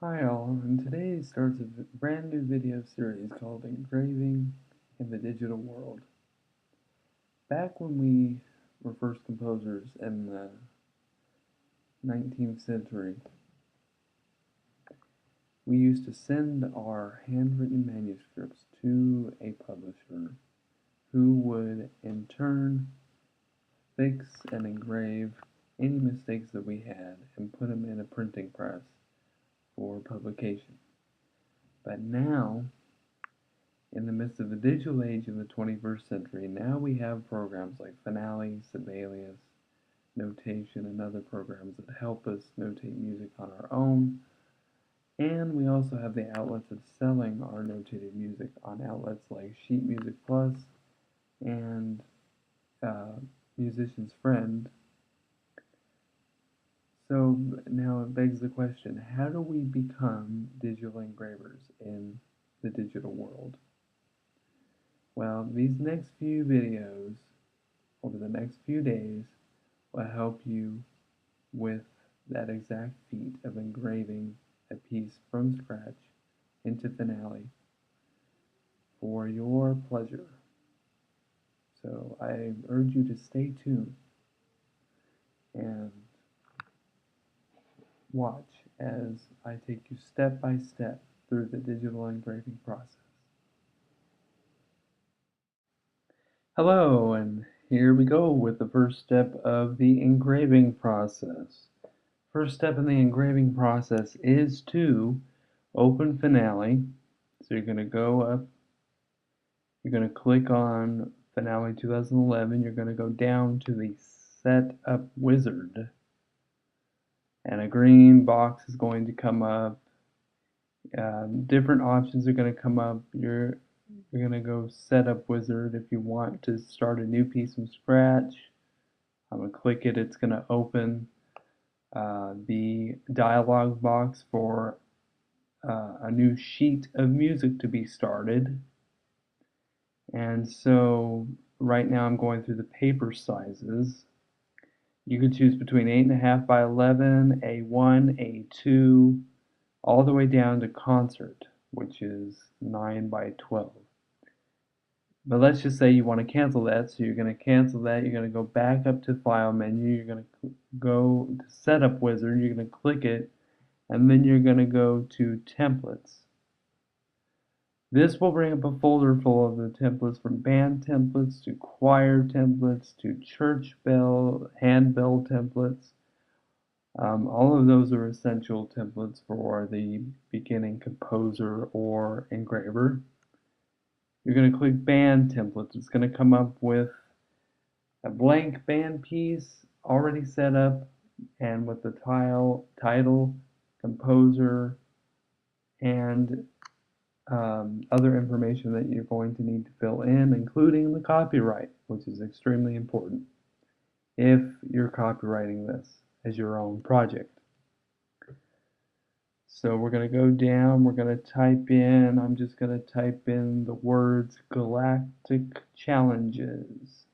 Hi all, and today starts a brand new video series called Engraving in the Digital World. Back when we were first composers in the 19th century, we used to send our handwritten manuscripts to a publisher who would in turn fix and engrave any mistakes that we had and put them in a printing press for publication. But now, in the midst of the digital age in the 21st century, now we have programs like Finale, Sibelius, Notation, and other programs that help us notate music on our own. And we also have the outlets of selling our notated music on outlets like Sheet Music Plus and Musician's Friend. So now it begs the question, how do we become digital engravers in the digital world? Well, these next few videos over the next few days will help you with that exact feat of engraving a piece from scratch into Finale for your pleasure. So I urge you to stay tuned and watch as I take you step by step through the digital engraving process. Hello, and here we go with the first step of the engraving process. First step in the engraving process is to open Finale. So you're going to go up, you're going to click on Finale 2011, you're going to go down to the Setup Wizard, and a green box is going to come up. Different options are going to come up. You're going to go Setup Wizard if you want to start a new piece from scratch. I'm going to click it, it's going to open the dialog box for a new sheet of music to be started. And so right now I'm going through the paper sizes. You can choose between 8.5 by 11, A1, A2, all the way down to concert, which is 9 by 12. But let's just say you want to cancel that, so you're going to cancel that, you're going to go back up to File menu, you're going to go to Setup Wizard, you're going to click it, and then you're going to go to Templates. This will bring up a folder full of the templates, from band templates to choir templates to church bell, handbell templates. All of those are essential templates for the beginning composer or engraver. You're going to click band templates. It's going to come up with a blank band piece already set up and with the title, composer, and other information that you're going to need to fill in, including the copyright, which is extremely important if you're copywriting this as your own project. So we're going to go down, we're going to type in, I'm just going to type in the words Galactic Challenges.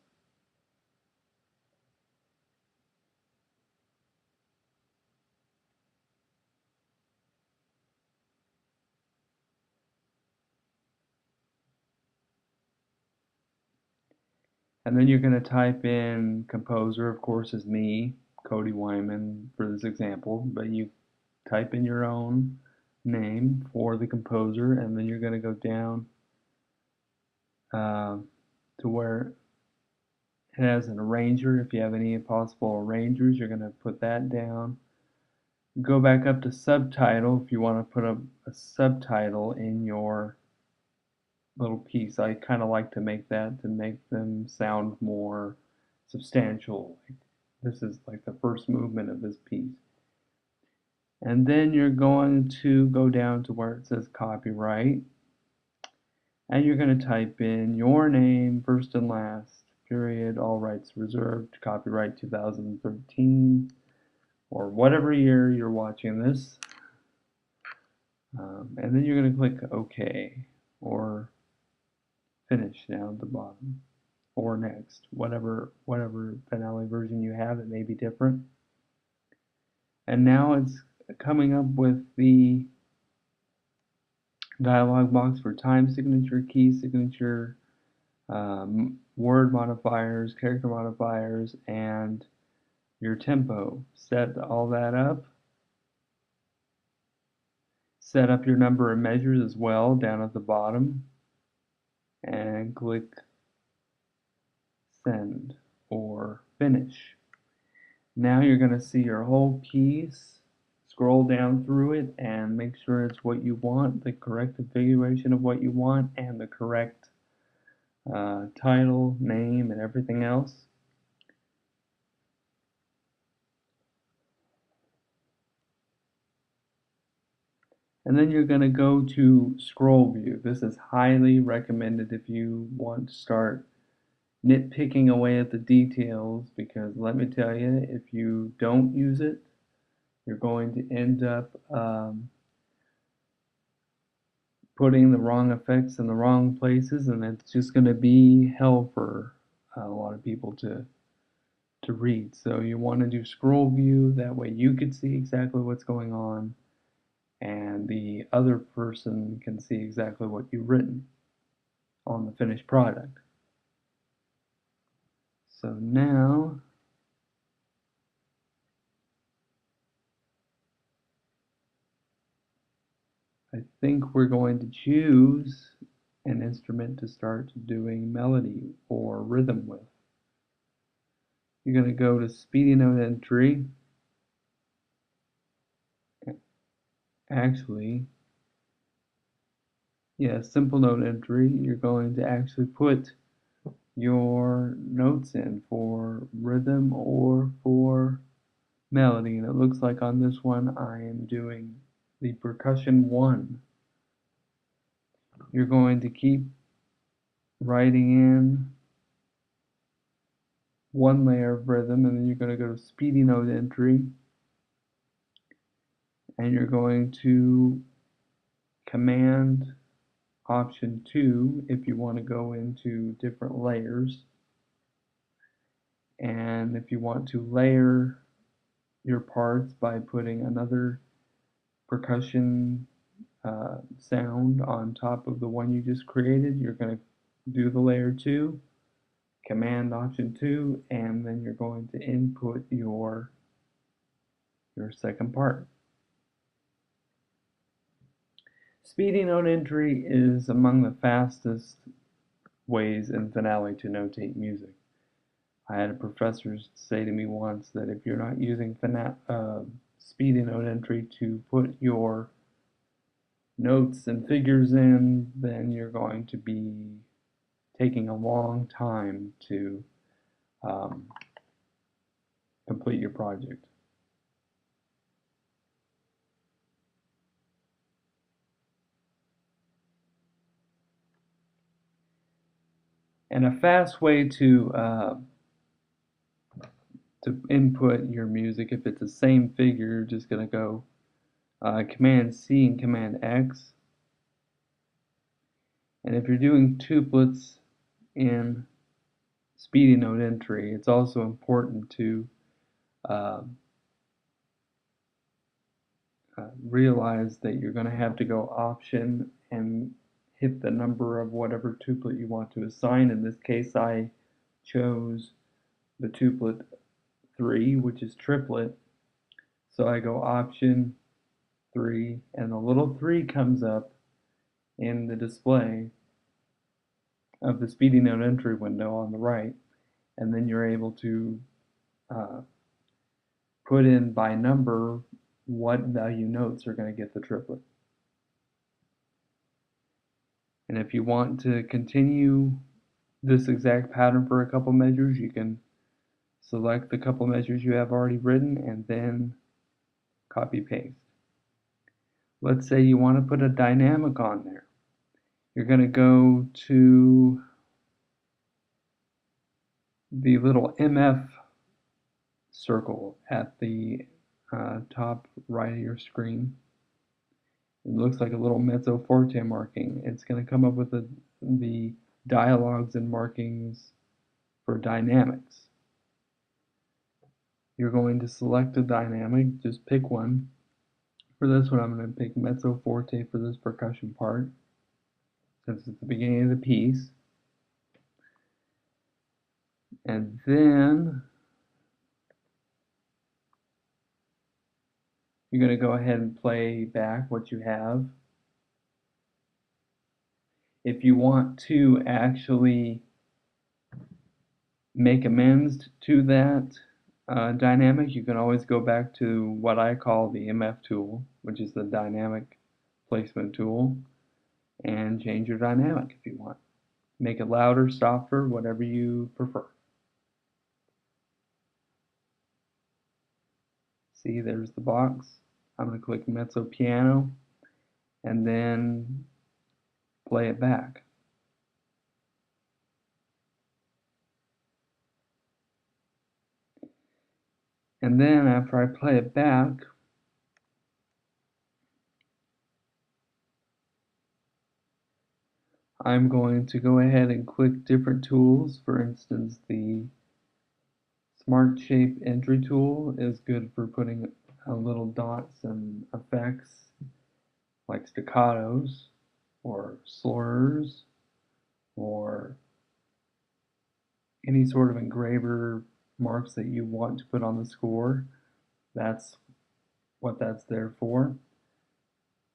And then you're going to type in composer, of course, is me, cody.weinmann for this example, but you type in your own name for the composer, and then you're going to go down to where it has an arranger. If you have any possible arrangers, you're going to put that down. Go back up to subtitle if you want to put a subtitle in your little piece. I kind of like to make that to make them sound more substantial. This is like the first movement of this piece. And then you're going to go down to where it says copyright, and you're going to type in your name, first and last, period, all rights reserved, copyright 2013, or whatever year you're watching this. And then you're going to click OK, or finish down at the bottom, or next, whatever Finale version you have, it may be different. And now it's coming up with the dialog box for time signature, key signature, word modifiers, character modifiers, and your tempo. Set all that up. Set up your number of measures as well down at the bottom, and click send or finish. Now you're going to see your whole piece. Scroll down through it and make sure it's what you want, the correct configuration of what you want, and the correct title, name, and everything else. And then you're going to go to scroll view. This is highly recommended if you want to start nitpicking away at the details, because let me tell you, if you don't use it, you're going to end up putting the wrong effects in the wrong places, and it's just going to be hell for a lot of people to read. So you want to do scroll view, that way you can see exactly what's going on and the other person can see exactly what you've written on the finished product. So now I think we're going to choose an instrument to start doing melody or rhythm with. You're going to go to speedy note entry. Actually, yeah, simple note entry. You're going to actually put your notes in for rhythm or for melody, and it looks like on this one I am doing the percussion 1. You're going to keep writing in one layer of rhythm, and then you're going to go to speedy note entry, and you're going to command option 2 if you want to go into different layers. And if you want to layer your parts by putting another percussion sound on top of the one you just created, you're going to do the layer 2, command option 2, and then you're going to input your second part. Speedy note entry is among the fastest ways in Finale to notate music. I had a professor say to me once that if you're not using speedy note entry to put your notes and figures in, then you're going to be taking a long time to complete your project. And a fast way to input your music, if it's the same figure, you're just going to go Command C and Command X. And if you're doing tuplets in speedy note entry, it's also important to realize that you're going to have to go option and hit the number of whatever tuplet you want to assign. In this case, I chose the tuplet 3, which is triplet. So I go option 3, and the little 3 comes up in the display of the speedy note entry window on the right, and then you're able to put in by number what value notes are going to get the triplet. And if you want to continue this exact pattern for a couple measures, you can select the couple measures you have already written and then copy paste. Let's say you want to put a dynamic on there. You're going to go to the little MF circle at the top right of your screen. It looks like a little mezzo forte marking. It's going to come up with the dialogues and markings for dynamics. You're going to select a dynamic, just pick one, For this one, I'm going to pick mezzo forte for this percussion part, since it's the beginning of the piece. And then you're going to go ahead and play back what you have. If you want to actually make amends to that dynamic, you can always go back to what I call the MF tool, which is the dynamic placement tool, and change your dynamic if you want. Make it louder, softer, whatever you prefer. See, there's the box. I'm going to click mezzo piano and then play it back. And then after I play it back, I'm going to go ahead and click different tools. For instance, the Smart Shape Entry tool is good for putting little dots and effects like staccatos or slurs or any sort of engraver marks that you want to put on the score. That's what that's there for.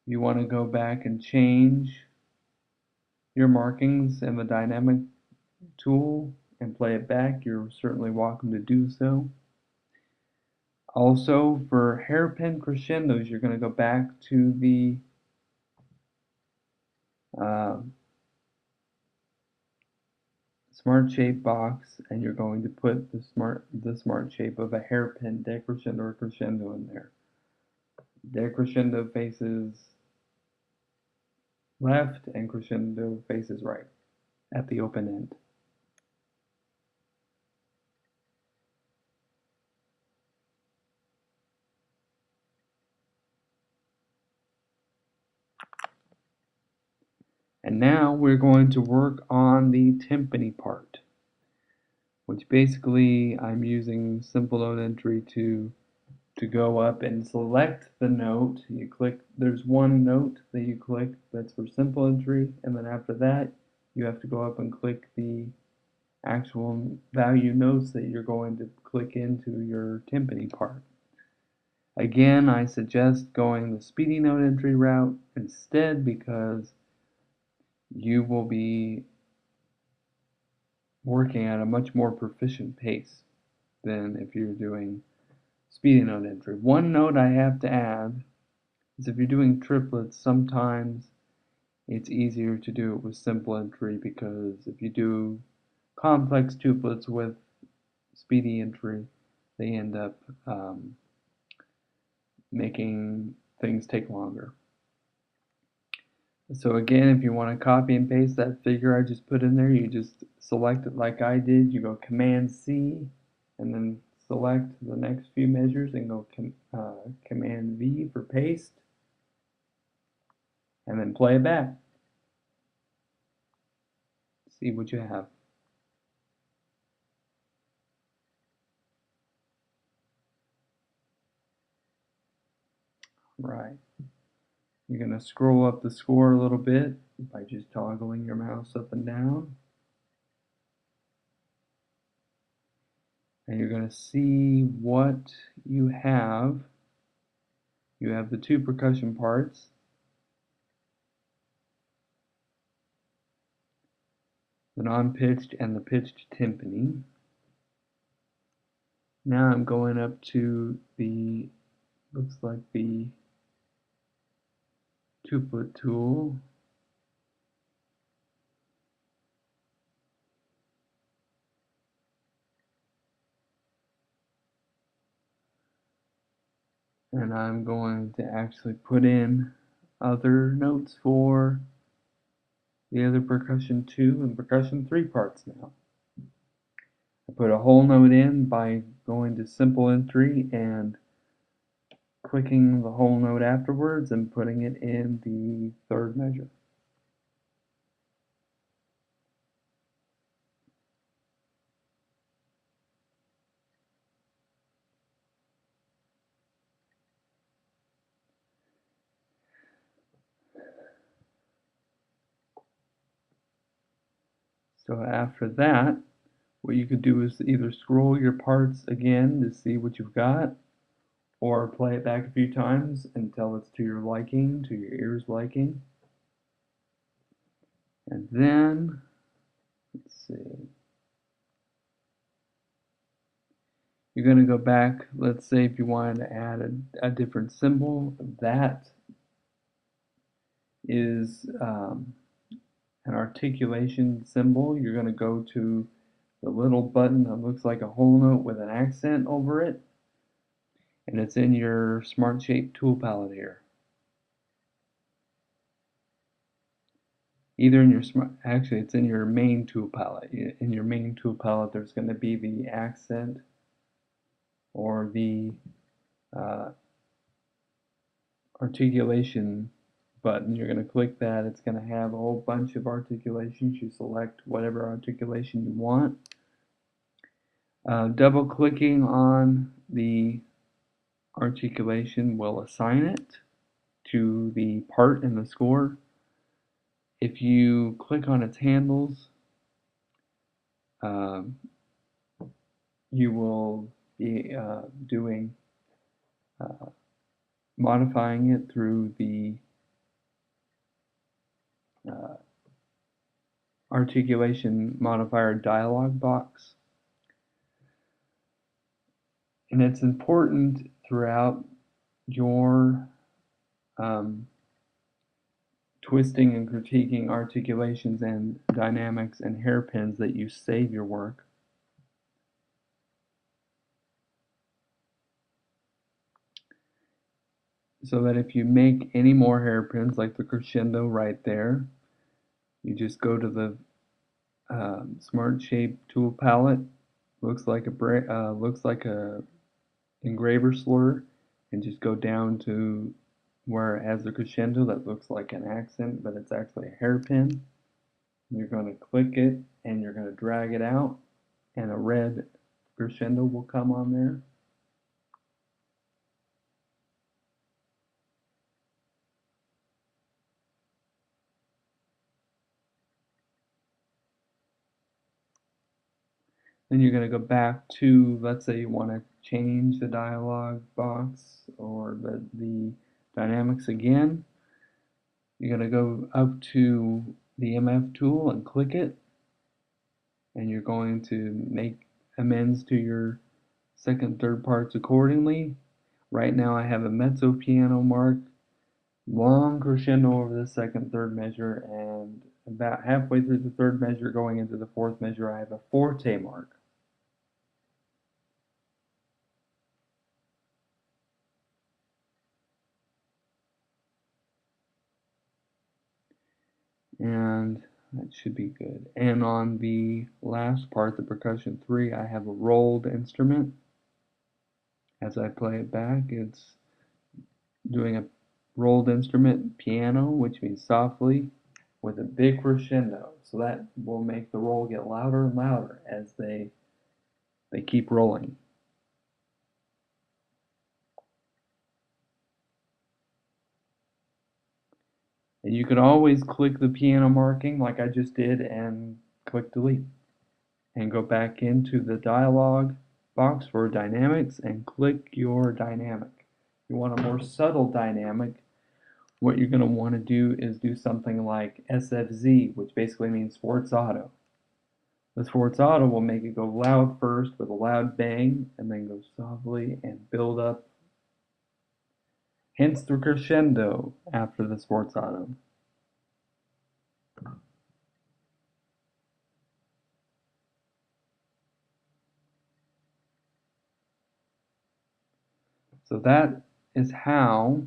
You want to go back and change your markings in the dynamic tool and play it back, you're certainly welcome to do so. Also, for hairpin crescendos, you're going to go back to the smart shape box and you're going to put the smart shape of a hairpin decrescendo or crescendo in there. Decrescendo faces left and crescendo faces right at the open end. And now we're going to work on the timpani part, which basically I'm using simple note entry to go up and select the note. You click, there's one note that you click that's for simple entry, and then after that you have to go up and click the actual value notes that you're going to click into your timpani part. Again, I suggest going the speedy note entry route instead because you will be working at a much more proficient pace than if you're doing speedy note entry. One note I have to add is if you're doing triplets, sometimes it's easier to do it with simple entry because if you do complex tuplets with speedy entry, they end up making things take longer. So again, if you want to copy and paste that figure I just put in there, you just select it like I did. You go Command C and then select the next few measures and go Command V for paste and then play it back. See what you have. Right. You're going to scroll up the score a little bit by just toggling your mouse up and down. And you're going to see what you have. You have the two percussion parts. The non-pitched and the pitched timpani. Now I'm going up to the, looks like the tuplet tool. And I'm going to actually put in other notes for the other percussion 2 and percussion 3 parts now. I put a whole note in by going to simple entry and clicking the whole note afterwards and putting it in the third measure. So after that, what you could do is either scroll your parts again to see what you've got, or play it back a few times until it's to your liking, to your ear's liking. And then, let's see, you're going to go back. Let's say if you wanted to add a different symbol, that is an articulation symbol. You're going to go to the little button that looks like a whole note with an accent over it, and it's in your Smart Shape tool palette here. Either in your actually it's in your main tool palette. In your main tool palette, there's going to be the accent or the uh, articulation button. You're going to click that. It's going to have a whole bunch of articulations. You select whatever articulation you want. Double clicking on the articulation will assign it to the part in the score. If you click on its handles, you will be doing modifying it through the articulation modifier dialog box. And it's important throughout your twisting and critiquing articulations and dynamics and hairpins that you save your work. So that if you make any more hairpins, like the crescendo right there, you just go to the Smart Shape tool palette. Looks like a engraver slur, and just go down to where it has the crescendo that looks like an accent, but it's actually a hairpin. You're going to click it and you're going to drag it out, and a red crescendo will come on there. Then you're going to go back to, let's say you want to change the dialog box or the dynamics again. You're going to go up to the MF tool and click it, and you're going to make amends to your second, third parts accordingly. Right now I have a mezzo piano mark, long crescendo over the second, third measure, and about halfway through the third measure going into the fourth measure I have a forte mark. And that should be good. And on the last part, the percussion 3, I have a rolled instrument. As I play it back, it's doing a rolled instrument piano, which means softly, with a big crescendo. So that will make the roll get louder and louder as they keep rolling. And you can always click the piano marking like I just did and click delete. And go back into the dialog box for dynamics and click your dynamic. If you want a more subtle dynamic, what you're going to want to do is do something like SFZ, which basically means sforzato. The sforzato will make it go loud first with a loud bang, and then go softly and build up, hence the crescendo after the sforzato. So that is how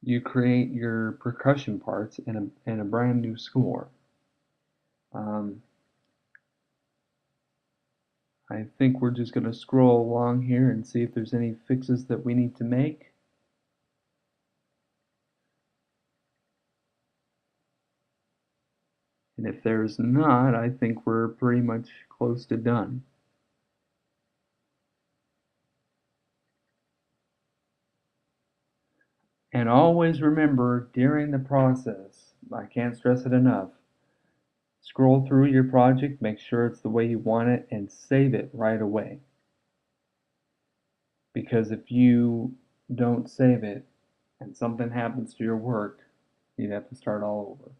you create your percussion parts in a brand new score. I think we're just going to scroll along here and see if there's any fixes that we need to make. And if there's not, I think we're pretty much close to done. And always remember during the process, I can't stress it enough, Scroll through your project, make sure it's the way you want it, and save it right away. Because if you don't save it and something happens to your work, you'd have to start all over.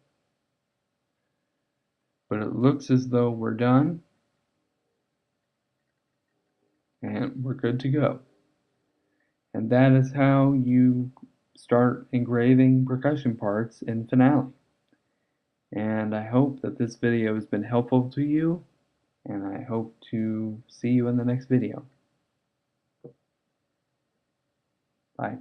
But it looks as though we're done and we're good to go. And that is how you start engraving percussion parts in Finale. And I hope that this video has been helpful to you, and I hope to see you in the next video. Bye.